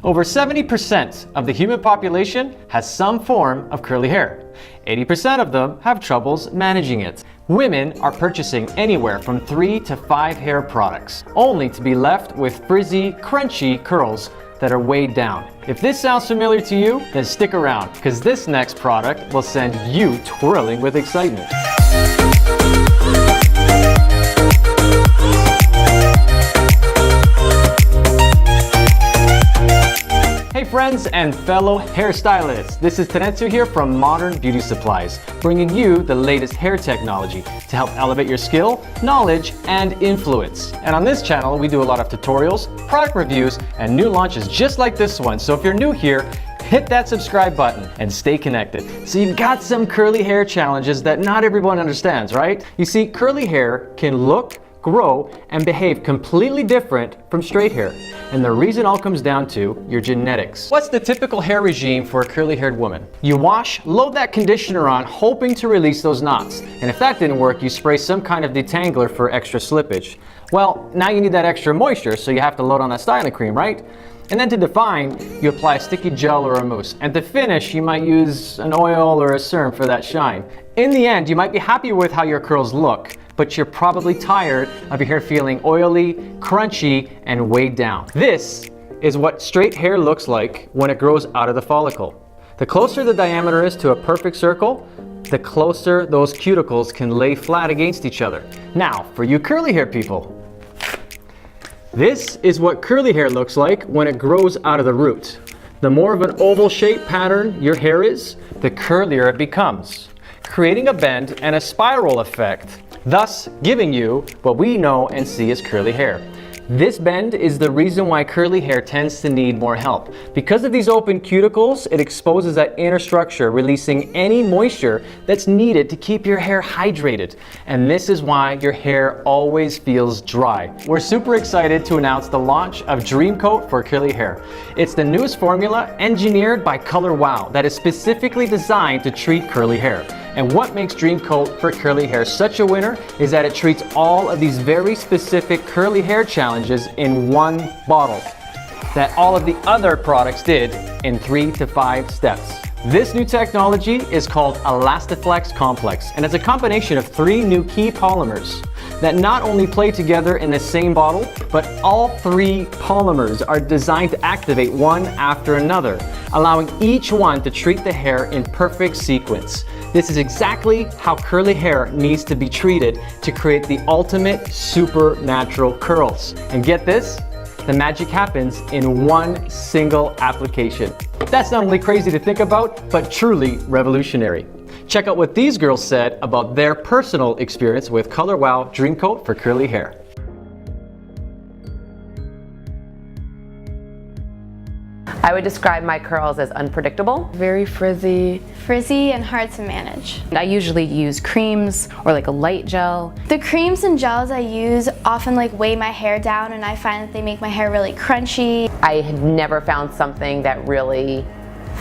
Over 70% of the human population has some form of curly hair. 80% of them have troubles managing it. Women are purchasing anywhere from 3 to 5 hair products, only to be left with frizzy, crunchy curls that are weighed down. If this sounds familiar to you, then stick around, because this next product will send you twirling with excitement. Hey friends and fellow hairstylists, this is Terenzio here from Modern Beauty Supplies, bringing you the latest hair technology to help elevate your skill, knowledge, and influence. And on this channel, we do a lot of tutorials, product reviews, and new launches just like this one. So if you're new here, hit that subscribe button and stay connected. So you've got some curly hair challenges that not everyone understands, right? You see, curly hair can look, grow, and behave completely different from straight hair. And the reason all comes down to your genetics. What's the typical hair regime for a curly-haired woman? You wash, load that conditioner on, hoping to release those knots. And if that didn't work, you spray some kind of detangler for extra slippage. Well, now you need that extra moisture, so you have to load on that styling cream, right? And then to define, you apply a sticky gel or a mousse. And to finish, you might use an oil or a serum for that shine. In the end, you might be happy with how your curls look, but you're probably tired of your hair feeling oily, crunchy, and weighed down. This is what straight hair looks like when it grows out of the follicle. The closer the diameter is to a perfect circle, the closer those cuticles can lay flat against each other. Now, for you curly hair people, this is what curly hair looks like when it grows out of the root. The more of an oval shaped pattern your hair is, the curlier it becomes, creating a bend and a spiral effect, thus giving you what we know and see as curly hair. This bend is the reason why curly hair tends to need more help. Because of these open cuticles, it exposes that inner structure, releasing any moisture that's needed to keep your hair hydrated. And this is why your hair always feels dry. We're super excited to announce the launch of Dreamcoat for curly hair. It's the newest formula engineered by Color Wow that is specifically designed to treat curly hair. And what makes Dreamcoat for curly hair such a winner is that it treats all of these very specific curly hair challenges in one bottle that all of the other products did in 3 to 5 steps. This new technology is called Elastiflex Complex, and it's a combination of 3 new key polymers that not only play together in the same bottle, but all 3 polymers are designed to activate one after another, allowing each one to treat the hair in perfect sequence. This is exactly how curly hair needs to be treated to create the ultimate supernatural curls. And get this, the magic happens in one single application. That's not only crazy to think about, but truly revolutionary. Check out what these girls said about their personal experience with Color Wow Dreamcoat for curly hair. I would describe my curls as unpredictable. Very frizzy. Frizzy and hard to manage. I usually use creams or like a light gel. The creams and gels I use often weigh my hair down, and I find that they make my hair really crunchy. I had never found something that really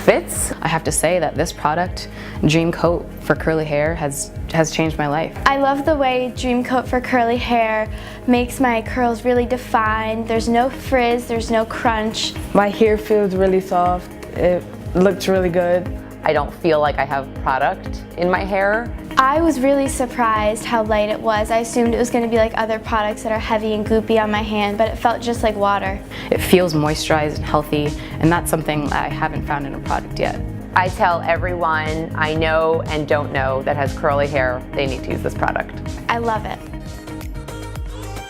fits. I have to say that this product, Dreamcoat for curly hair, has changed my life. I love the way Dreamcoat for curly hair makes my curls really defined. There's no frizz, there's no crunch. My hair feels really soft. It looks really good. I don't feel like I have product in my hair. I was really surprised how light it was. I assumed it was going to be like other products that are heavy and goopy on my hand, but it felt just like water. It feels moisturized and healthy, and that's something I haven't found in a product yet. I tell everyone I know and don't know that has curly hair, they need to use this product. I love it.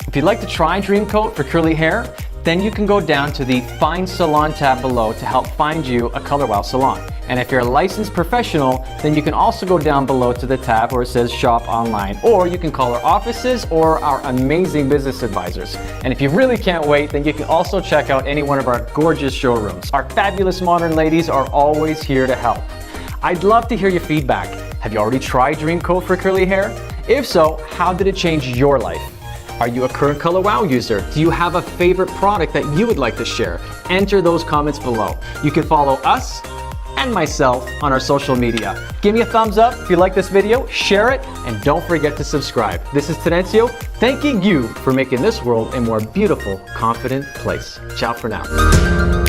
If you'd like to try Dreamcoat for curly hair, then you can go down to the Find Salon tab below to help find you a Color Wow salon. And if you're a licensed professional, then you can also go down below to the tab where it says Shop Online, or you can call our offices or our amazing business advisors. And if you really can't wait, then you can also check out any one of our gorgeous showrooms. Our fabulous modern ladies are always here to help. I'd love to hear your feedback. Have you already tried Dreamcoat for curly hair? If so, how did it change your life? Are you a current Color Wow user? Do you have a favorite product that you would like to share? Enter those comments below. You can follow us and myself on our social media. Give me a thumbs up if you like this video, share it, and don't forget to subscribe. This is Terenzio, thanking you for making this world a more beautiful, confident place. Ciao for now.